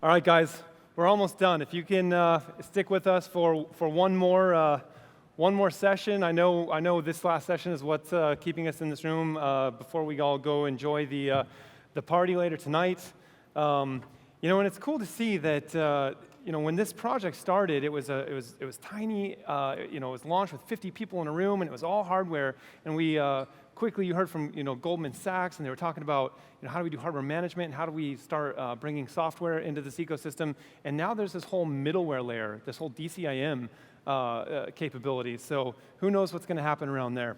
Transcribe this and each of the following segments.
All right, guys, we're almost done. If you can stick with us for one more session. I know this last session is what's keeping us in this room before we all go enjoy the party later tonight. And it's cool to see that when this project started, it was tiny. It was launched with 50 people in a room, and it was all hardware. And we quickly, you heard from Goldman Sachs, and they were talking about how do we do hardware management, and how do we start bringing software into this ecosystem. And now there's this whole middleware layer, this whole DCIM capability. So who knows what's going to happen around there.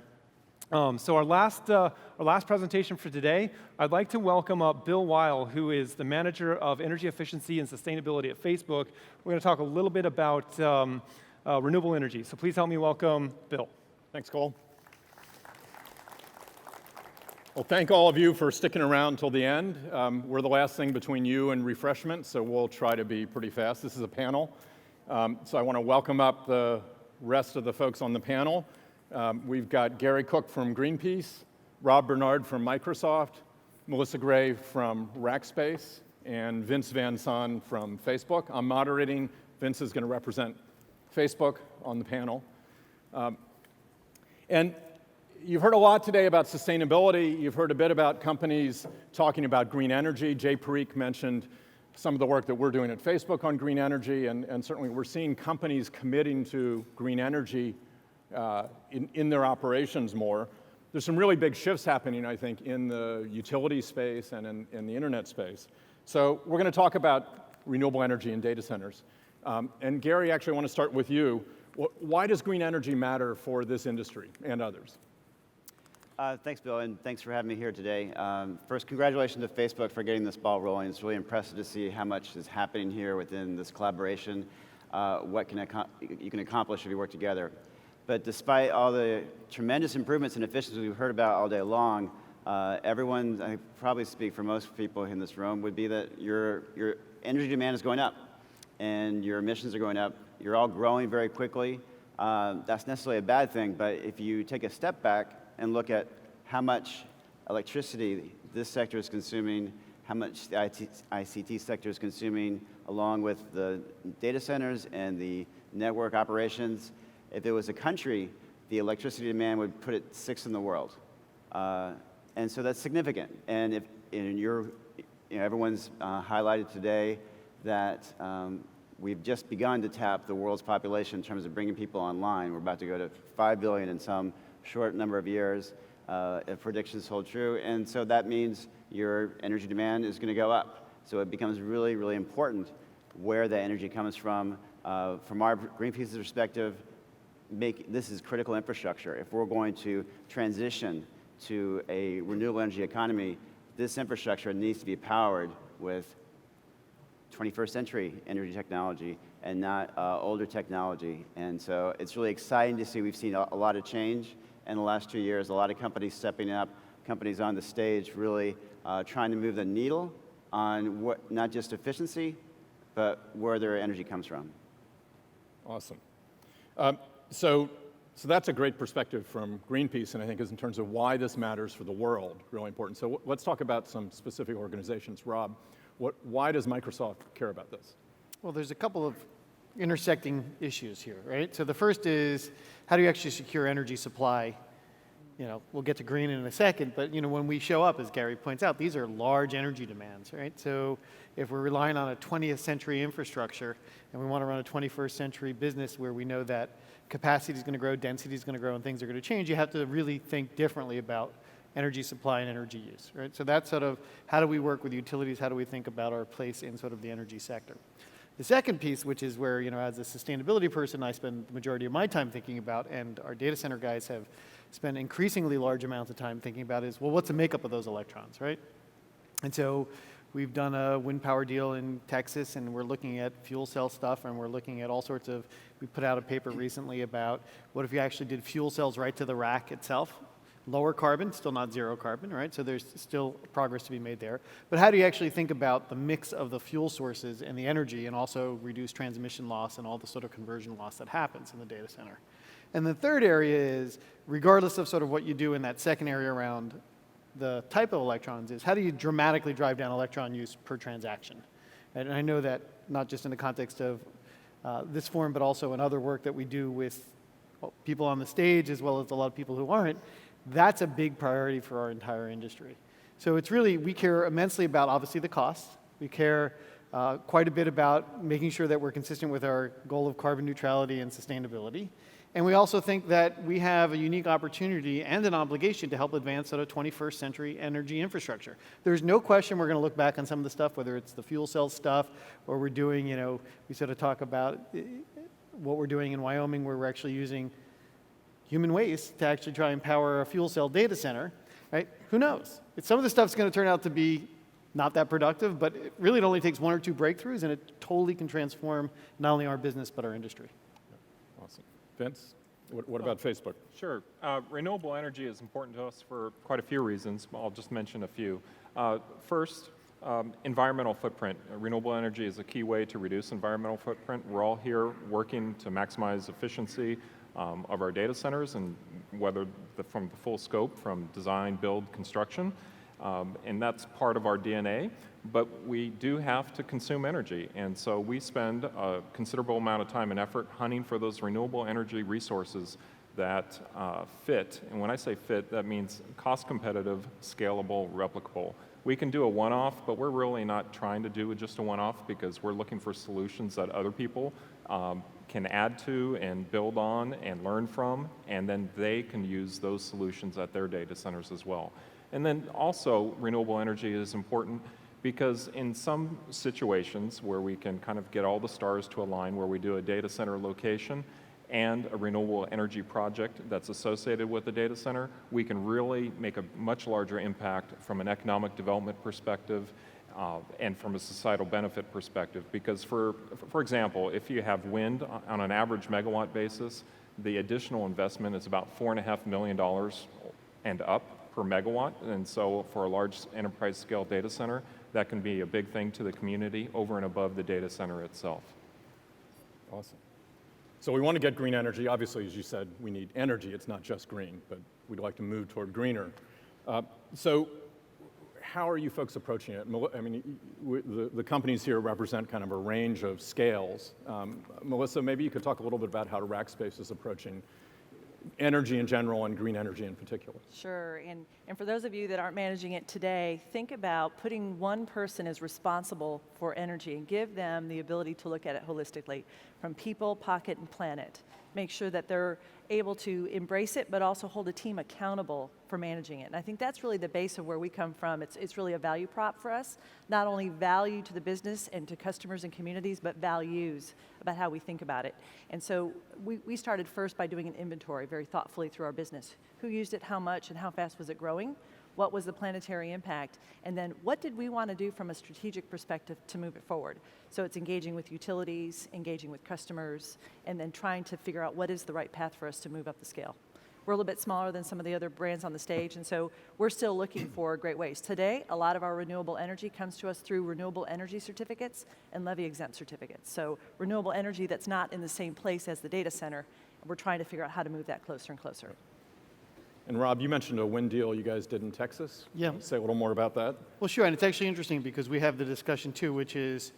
So our last presentation for today, I'd like to welcome up Bill Weil, who is the Manager of Energy Efficiency and Sustainability at Facebook. We're going to talk a little bit about renewable energy. So please help me welcome Bill. Thanks, Cole. Well, thank all of you for sticking around till the end. We're the last thing between you and refreshment, so we'll try to be pretty fast. This is a panel. So I want to welcome up the rest of the folks on the panel. We've got Gary Cook from Greenpeace, Rob Bernard from Microsoft, Melissa Gray from Rackspace, and Vince Van Son from Facebook. I'm moderating. Vince is going to represent Facebook on the panel. And you've heard a lot today about sustainability. You've heard a bit about companies talking about green energy. Jay Parikh mentioned some of the work that we're doing at Facebook on green energy, and certainly we're seeing companies committing to green energy in their operations more. There's some really big shifts happening, I think, in the utility space and in the internet space. So we're going to talk about renewable energy and data centers. And Gary, actually, I want to start with you. Why does green energy matter for this industry and others? Thanks, Bill, and thanks for having me here today. First, congratulations to Facebook for getting this ball rolling. It's really impressive to see how much is happening here within this collaboration, what you can accomplish if you work together. But despite all the tremendous improvements in efficiency we've heard about all day long, everyone, I probably speak for most people in this room, would be that your energy demand is going up and your emissions are going up. You're all growing very quickly. That's necessarily a bad thing, but if you take a step back and look at how much electricity this sector is consuming, how much the ICT sector is consuming, along with the data centers and the network operations. If it was a country, the electricity demand would put it sixth in the world. And so that's significant. And if everyone's highlighted today that we've just begun to tap the world's population in terms of bringing people online. We're about to go to 5 billion in some short number of years, if predictions hold true. And so that means your energy demand is going to go up. So it becomes really, really important where that energy comes from. From our Greenpeace's perspective, this is critical infrastructure. If we're going to transition to a renewable energy economy, this infrastructure needs to be powered with 21st century energy technology and not older technology. And so it's really exciting to see. We've seen a lot of change in the last 2 years, a lot of companies stepping up, companies on the stage really trying to move the needle on not just efficiency, but where their energy comes from. Awesome. So that's a great perspective from Greenpeace, and I think is in terms of why this matters for the world, really important. So let's talk about some specific organizations. Rob, why does Microsoft care about this? Well, there's a couple of intersecting issues here, right? So the first is, how do you actually secure energy supply? We'll get to green in a second, but when we show up, as Gary points out, these are large energy demands, right? So if we're relying on a 20th century infrastructure and we want to run a 21st century business where we know that capacity is going to grow, density is going to grow, and things are going to change, you have to really think differently about energy supply and energy use, right? So that's sort of, how do we work with utilities? How do we think about our place in sort of the energy sector? The second piece, which is where, as a sustainability person, I spend the majority of my time thinking about, and our data center guys have spent increasingly large amounts of time thinking about, is, well, what's the makeup of those electrons, right? And so we've done a wind power deal in Texas, and we're looking at fuel cell stuff, and we're looking at all sorts of, we put out a paper recently about what if you actually did fuel cells right to the rack itself. Lower carbon, still not zero carbon, right? So there's still progress to be made there. But how do you actually think about the mix of the fuel sources and the energy, and also reduce transmission loss and all the sort of conversion loss that happens in the data center? And the third area is, regardless of sort of what you do in that second area around the type of electrons, is how do you dramatically drive down electron use per transaction? And I know that not just in the context of this forum, but also in other work that we do with people on the stage, as well as a lot of people who aren't, that's a big priority for our entire industry. So it's really, we care immensely about, obviously, the costs. We care quite a bit about making sure that we're consistent with our goal of carbon neutrality and sustainability. And we also think that we have a unique opportunity and an obligation to help advance sort of 21st century energy infrastructure. There's no question we're going to look back on some of the stuff, whether it's the fuel cell stuff, or we're doing, we sort of talk about what we're doing in Wyoming, where we're actually using human waste to actually try and power a fuel cell data center, right? Who knows? Some of the stuff's going to turn out to be not that productive, but it really only takes one or two breakthroughs, and it totally can transform not only our business, but our industry. Awesome. Vince, what about Facebook? Sure. Renewable energy is important to us for quite a few reasons. I'll just mention a few. First, environmental footprint. Renewable energy is a key way to reduce environmental footprint. We're all here working to maximize efficiency of our data centers, and whether from the full scope, from design, build, construction. And that's part of our DNA, but we do have to consume energy, and so we spend a considerable amount of time and effort hunting for those renewable energy resources that fit. And when I say fit, that means cost competitive, scalable, replicable. We can do a one-off, but we're really not trying to do just a one-off, because we're looking for solutions that other people can add to and build on and learn from, and then they can use those solutions at their data centers as well. And then also, renewable energy is important because in some situations where we can kind of get all the stars to align, where we do a data center location and a renewable energy project that's associated with the data center, we can really make a much larger impact from an economic development perspective and from a societal benefit perspective. Because for example, if you have wind on an average megawatt basis, the additional investment is about $4.5 million and up per megawatt. And so for a large enterprise scale data center, that can be a big thing to the community over and above the data center itself. Awesome. So we want to get green energy. Obviously, as you said, we need energy. It's not just green, but we'd like to move toward greener. So how are you folks approaching it? I mean, the companies here represent kind of a range of scales. Melissa, maybe you could talk a little bit about how Rackspace is approaching energy in general and green energy in particular. Sure, and for those of you that aren't managing it today, think about putting one person as responsible for energy and give them the ability to look at it holistically, from people, pocket, and planet. Make sure that they're able to embrace it, but also hold a team accountable for managing it. And I think that's really the base of where we come from. It's really a value prop for us, not only value to the business and to customers and communities, but values about how we think about it. And so we started first by doing an inventory very thoughtfully through our business. Who used it, how much, and how fast was it growing? What was the planetary impact? And then what did we want to do from a strategic perspective to move it forward? So it's engaging with utilities, engaging with customers, and then trying to figure out what is the right path for us to move up the scale. We're a little bit smaller than some of the other brands on the stage, and so we're still looking for great ways. Today, a lot of our renewable energy comes to us through renewable energy certificates and levy-exempt certificates. So renewable energy that's not in the same place as the data center, we're trying to figure out how to move that closer and closer. And Rob, you mentioned a wind deal you guys did in Texas. Yeah. Say a little more about that. Well, sure, and it's actually interesting because we have the discussion too, which is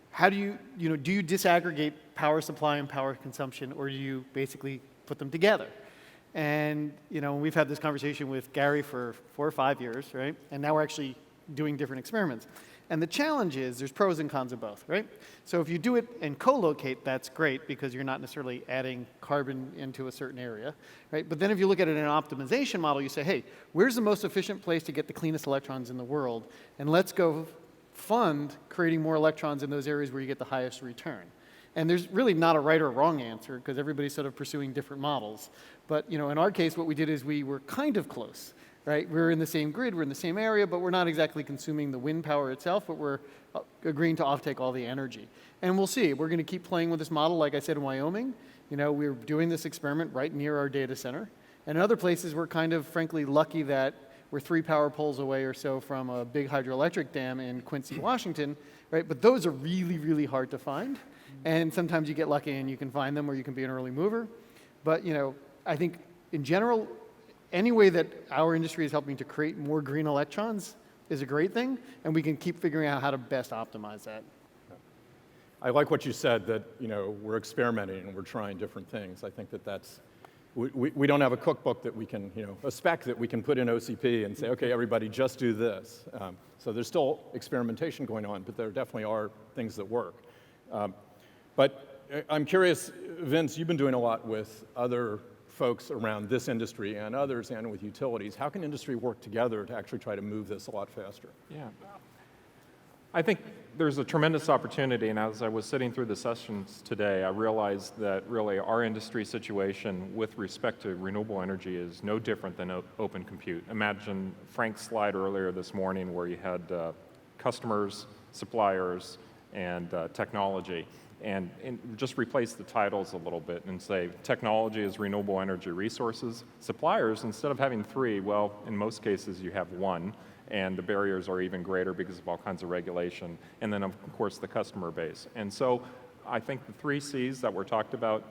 how do you disaggregate power supply and power consumption, or do you basically put them together? And, we've had this conversation with Gary for 4 or 5 years, right? And now we're actually doing different experiments. And the challenge is there's pros and cons of both, right? So if you do it and co-locate, that's great because you're not necessarily adding carbon into a certain area, right? But then if you look at it in an optimization model, you say, hey, where's the most efficient place to get the cleanest electrons in the world? And let's go fund creating more electrons in those areas where you get the highest return. And there's really not a right or wrong answer because everybody's sort of pursuing different models. But in our case, what we did is we were kind of close. Right? We're in the same grid, we're in the same area, but we're not exactly consuming the wind power itself, but we're agreeing to offtake all the energy. And we'll see. We're going to keep playing with this model, like I said, in Wyoming. We're doing this experiment right near our data center. And in other places, we're kind of, frankly, lucky that we're 3 power poles away or so from a big hydroelectric dam in Quincy, Washington, right? But those are really, really hard to find. And sometimes you get lucky and you can find them, or you can be an early mover. But, I think, in general, any way that our industry is helping to create more green electrons is a great thing, and we can keep figuring out how to best optimize that. I like what you said, that we're experimenting and we're trying different things. I think we don't have a cookbook that we can, a spec that we can put in OCP and say, okay, everybody just do this. So there's still experimentation going on, but there definitely are things that work. But I'm curious, Vince, you've been doing a lot with other folks around this industry and others and with utilities. How can industry work together to actually try to move this a lot faster? Yeah. I think there's a tremendous opportunity, and as I was sitting through the sessions today, I realized that really our industry situation with respect to renewable energy is no different than open compute. Imagine Frank's slide earlier this morning where you had customers, suppliers, and technology. And just replace the titles a little bit and say technology is renewable energy resources. Suppliers, instead of having 3, well, in most cases you have 1, and the barriers are even greater because of all kinds of regulation. And then, of course, the customer base. And so I think the 3 C's that were talked about,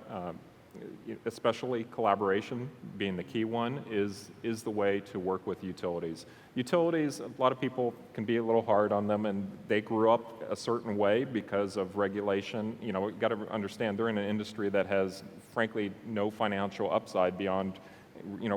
especially collaboration being the key one, is the way to work with utilities. Utilities, a lot of people can be a little hard on them, and they grew up a certain way because of regulation. You've got to understand they're in an industry that has, frankly, no financial upside beyond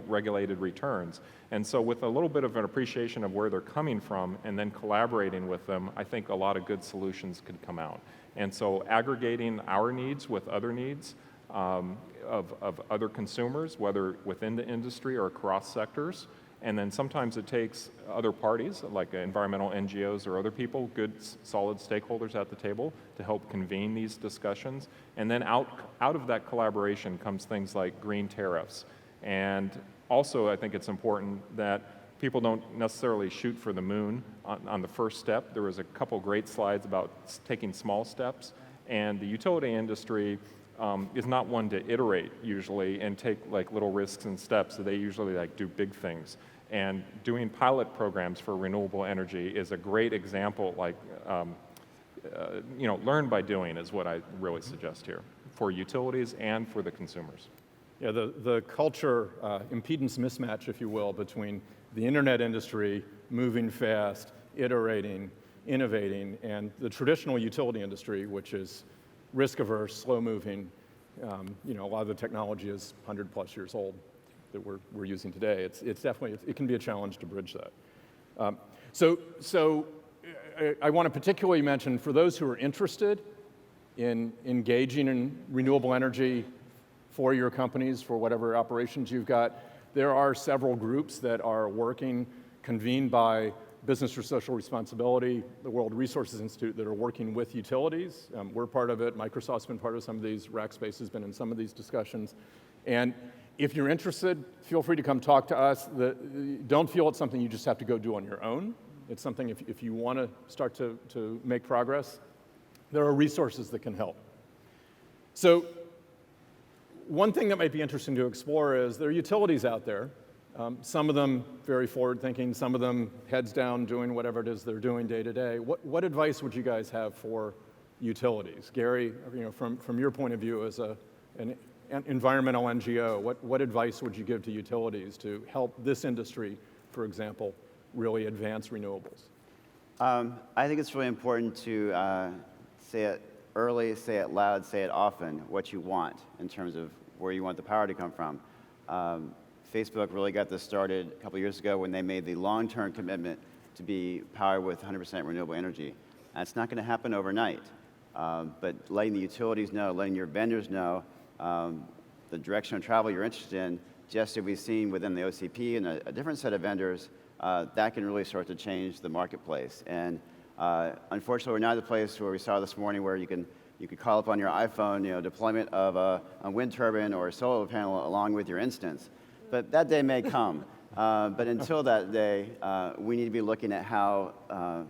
regulated returns. And so with a little bit of an appreciation of where they're coming from and then collaborating with them, I think a lot of good solutions could come out. And so aggregating our needs with other needs of other consumers, whether within the industry or across sectors, and then sometimes it takes other parties, like environmental NGOs or other people, good, solid stakeholders at the table to help convene these discussions. And then out of that collaboration comes things like green tariffs. And also, I think it's important that people don't necessarily shoot for the moon on the first step. There was a couple great slides about taking small steps, and the utility industry is not one to iterate usually and take like little risks and steps. So they usually do big things. And doing pilot programs for renewable energy is a great example. Learn by doing is what I really suggest here for utilities and for the consumers. Yeah, the culture impedance mismatch, if you will, between the internet industry moving fast, iterating, innovating, and the traditional utility industry, which is risk-averse, slow-moving. A lot of the technology is 100+ years old that we're using today. It's definitely, it can be a challenge to bridge that. So I want to particularly mention, for those who are interested in engaging in renewable energy for your companies, for whatever operations you've got, there are several groups that are working, convened by Business for Social Responsibility, the World Resources Institute, that are working with utilities. We're part of it. Microsoft's been part of some of these. Rackspace has been in some of these discussions. And if you're interested, feel free to come talk to us. Don't feel it's something you just have to go do on your own. It's something, if you want to start to make progress, there are resources that can help. So one thing that might be interesting to explore is there are utilities out there. Some of them very forward-thinking, some of them heads down doing whatever it is they're doing day to day. What advice would you guys have for utilities? Gary, from your point of view as an environmental NGO, what advice would you give to utilities to help this industry, for example, really advance renewables? I think it's really important to say it early, say it loud, say it often, what you want in terms of where you want the power to come from. Facebook really got this started a couple years ago when they made the long-term commitment to be powered with 100% renewable energy. And it's not going to happen overnight, but letting the utilities know, letting your vendors know the direction of travel you're interested in, just as we've seen within the OCP and a different set of vendors, that can really start to change the marketplace. And unfortunately, we're not at the place where we saw this morning where you could call up on your iPhone, deployment of a wind turbine or a solar panel along with your instance. But that day may come. But until that day, we need to be looking at how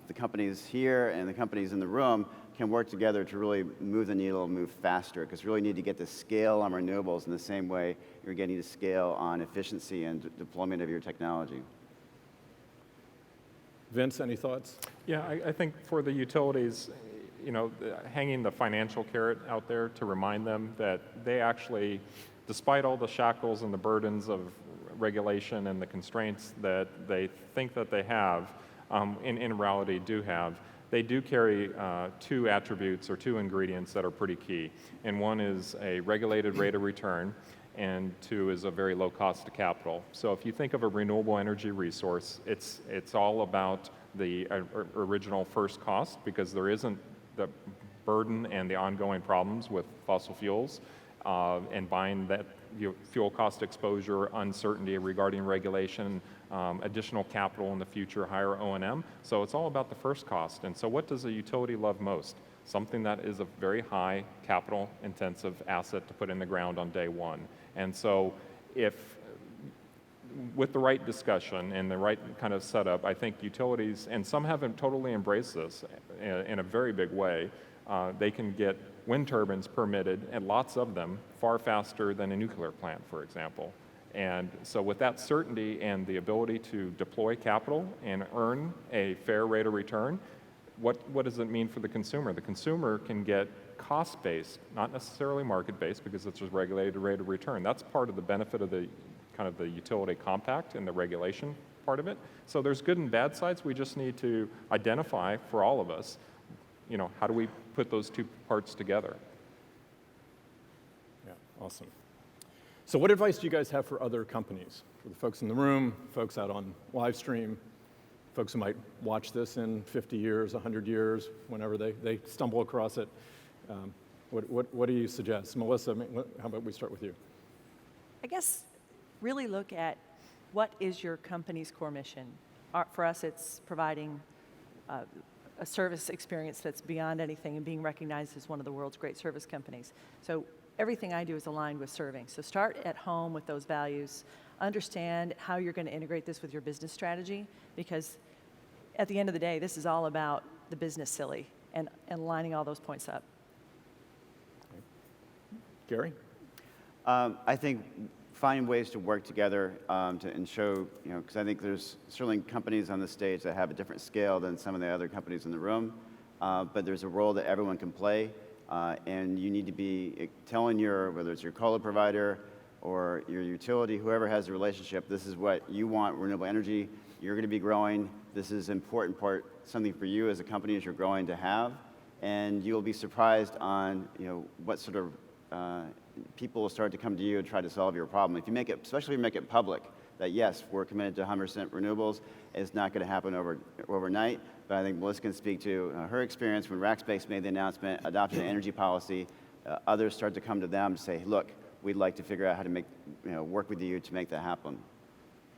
the companies here and the companies in the room can work together to really move the needle and move faster, because we really need to get to scale on renewables in the same way you're getting to scale on efficiency and deployment of your technology. Vince, any thoughts? Yeah, I think for the utilities, hanging the financial carrot out there to remind them that they actually, despite all the shackles and the burdens of regulation and the constraints that they think that they have, in reality do have, they do carry two attributes or two ingredients that are pretty key. And one is a regulated rate of return, and two is a very low cost of capital. So if you think of a renewable energy resource, it's all about the original first cost, because there isn't the burden and the ongoing problems with fossil fuels, and buying that fuel cost exposure, uncertainty regarding regulation, additional capital in the future, higher O&M. So it's all about the first cost. And so what does a utility love most? Something that is a very high capital intensive asset to put in the ground on day one. And so if, with the right discussion and the right kind of setup, I think utilities, and some haven't totally embraced this in a very big way, they can get wind turbines permitted, and lots of them, far faster than a nuclear plant, for example. And so with that certainty and the ability to deploy capital and earn a fair rate of return, what does it mean for the consumer? The consumer can get cost-based, not necessarily market-based, because it's a regulated rate of return. That's part of the benefit of the kind of the utility compact and the regulation part of it. So there's good and bad sides. We just need to identify for all of us, how do we put those two parts together? Yeah, awesome. So what advice do you guys have for other companies? For the folks in the room, folks out on live stream, folks who might watch this in 50 years, 100 years, whenever they stumble across it. What do you suggest? Melissa, how about we start with you? I guess really look at what is your company's core mission. For us, it's providing a service experience that's beyond anything and being recognized as one of the world's great service companies. So everything I do is aligned with serving. So start at home with those values. Understand how you're going to integrate this with your business strategy, because at the end of the day, this is all about the business silly and lining all those points up. Gary? I think find ways to work together and show, because I think there's certainly companies on the stage that have a different scale than some of the other companies in the room, but there's a role that everyone can play, and you need to be telling whether it's your colo provider or your utility, whoever has the relationship, this is what you want, renewable energy, you're going to be growing, this is important part, something for you as a company as you're growing to have, and you'll be surprised on what sort of people will start to come to you and try to solve your problem. If you make it, especially if you make it public, that yes, we're committed to 100% renewables, it's not going to happen overnight, but I think Melissa can speak to her experience when Rackspace made the announcement, adopted an energy policy, others start to come to them to say, look, we'd like to figure out how to make, work with you to make that happen.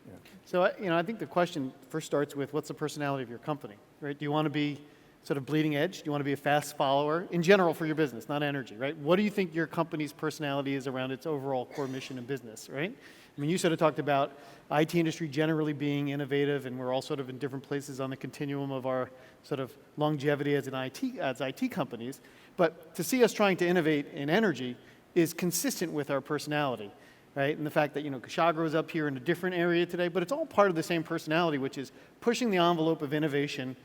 Yeah. So, I think the question first starts with what's the personality of your company, right? Do you want to be sort of bleeding edge? Do you want to be a fast follower in general for your business, not energy, right? What do you think your company's personality is around its overall core mission and business, right? I mean, you sort of talked about IT industry generally being innovative, and we're all sort of in different places on the continuum of our sort of longevity as IT companies. But to see us trying to innovate in energy is consistent with our personality, right? And the fact that, Kushagra is up here in a different area today, but it's all part of the same personality, which is pushing the envelope of innovation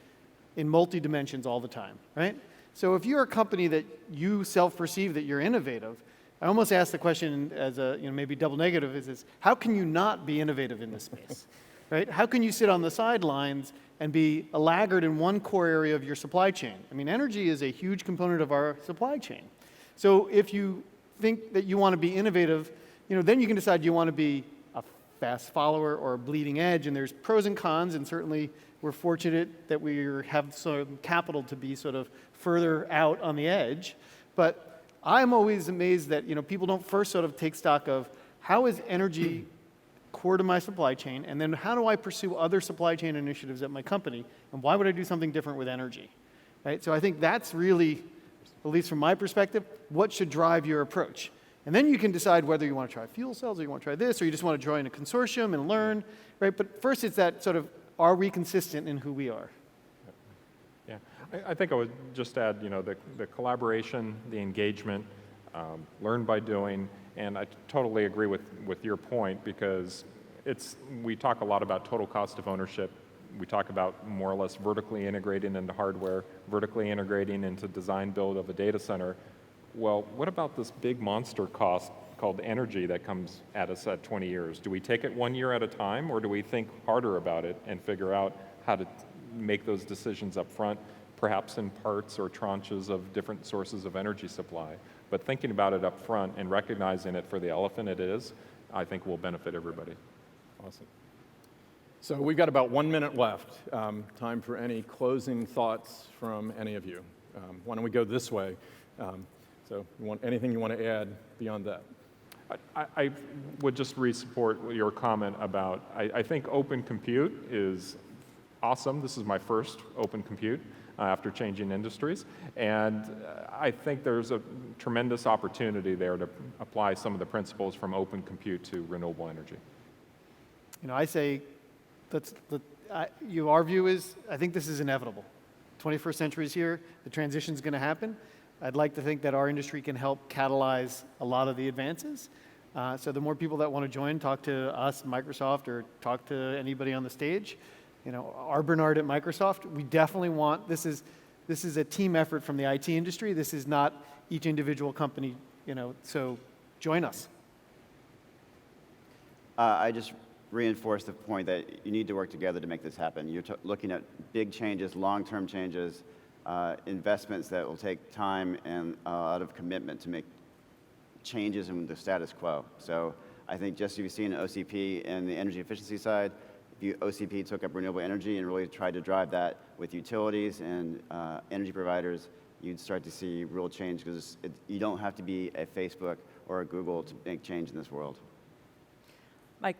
in multi-dimensions all the time, right? So if you're a company that you self-perceive that you're innovative, I almost ask the question as a, maybe double negative is how can you not be innovative in this space, right? How can you sit on the sidelines and be a laggard in one core area of your supply chain? I mean, energy is a huge component of our supply chain. So if you think that you want to be innovative, then you can decide you want to be a fast follower or a bleeding edge, and there's pros and cons, and certainly we're fortunate that we have some capital to be sort of further out on the edge. But I'm always amazed that people don't first sort of take stock of how is energy core to my supply chain, and then how do I pursue other supply chain initiatives at my company, and why would I do something different with energy, right? So I think that's really, at least from my perspective, what should drive your approach. And then you can decide whether you want to try fuel cells, or you want to try this, or you just want to join a consortium and learn, right? But first it's that sort of, are we consistent in who we are? Yeah, I think I would just add, the collaboration, the engagement, learn by doing, and I totally agree with your point, because we talk a lot about total cost of ownership. We talk about more or less vertically integrating into hardware, vertically integrating into design build of a data center. Well, what about this big monster cost called energy that comes at us at 20 years? Do we take it 1 year at a time, or do we think harder about it and figure out how to make those decisions up front perhaps in parts or tranches of different sources of energy supply. But thinking about it up front and recognizing it for the elephant it is, I think will benefit everybody. Awesome. So we've got about 1 minute left. Time for any closing thoughts from any of you. Why don't we go this way? So anything you want to add beyond that? I would just re-support your comment about, I think open compute is awesome. This is my first open compute after changing industries. And I think there's a tremendous opportunity there to apply some of the principles from open compute to renewable energy. You know, I say, our view is, I think this is inevitable. 21st century is here, the transition's going to happen. I'd like to think that our industry can help catalyze a lot of the advances. So the more people that want to join, talk to us, Microsoft, or talk to anybody on the stage. You know, our Bernard at Microsoft, we definitely want, this is a team effort from the IT industry. This is not each individual company, you know, so join us. I just reinforce the point that you need to work together to make this happen. You're looking at big changes, long-term changes, investments that will take time and a lot of commitment to make changes in the status quo. So I think just as you've seen OCP and the energy efficiency side, if OCP took up renewable energy and really tried to drive that with utilities and energy providers, you'd start to see real change, because you don't have to be a Facebook or a Google to make change in this world.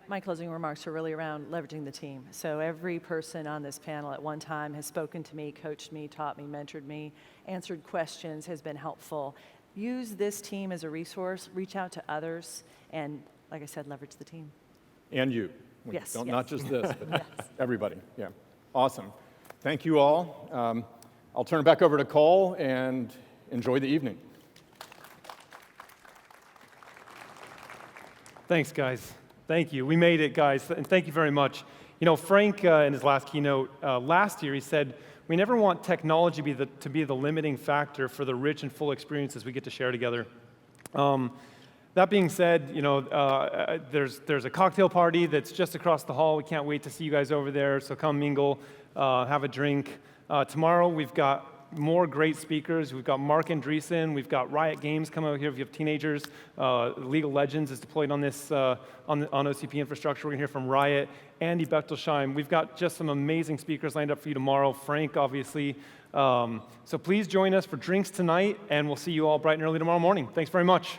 My closing remarks are really around leveraging the team. So every person on this panel at one time has spoken to me, coached me, taught me, mentored me, answered questions, has been helpful. Use this team as a resource, reach out to others, and like I said, leverage the team. And you. Yes, Not just this, but Yes. everybody. Yeah. Awesome. Thank you all. I'll turn it back over to Cole, and enjoy the evening. Thanks, guys. Thank you. We made it, guys, and thank you very much. You know, Frank, in his last keynote last year, he said, we never want technology to be the limiting factor for the rich and full experiences we get to share together. That being said, you know, there's a cocktail party that's just across the hall. We can't wait to see you guys over there, so come mingle, have a drink. Tomorrow, we've got more great speakers. We've got Mark Andreessen. We've got Riot Games coming out here. If you have teenagers, League of Legends is deployed on this on OCP infrastructure. We're going to hear from Riot, Andy Bechtelsheim. We've got just some amazing speakers lined up for you tomorrow. Frank, obviously. So please join us for drinks tonight, and we'll see you all bright and early tomorrow morning. Thanks very much.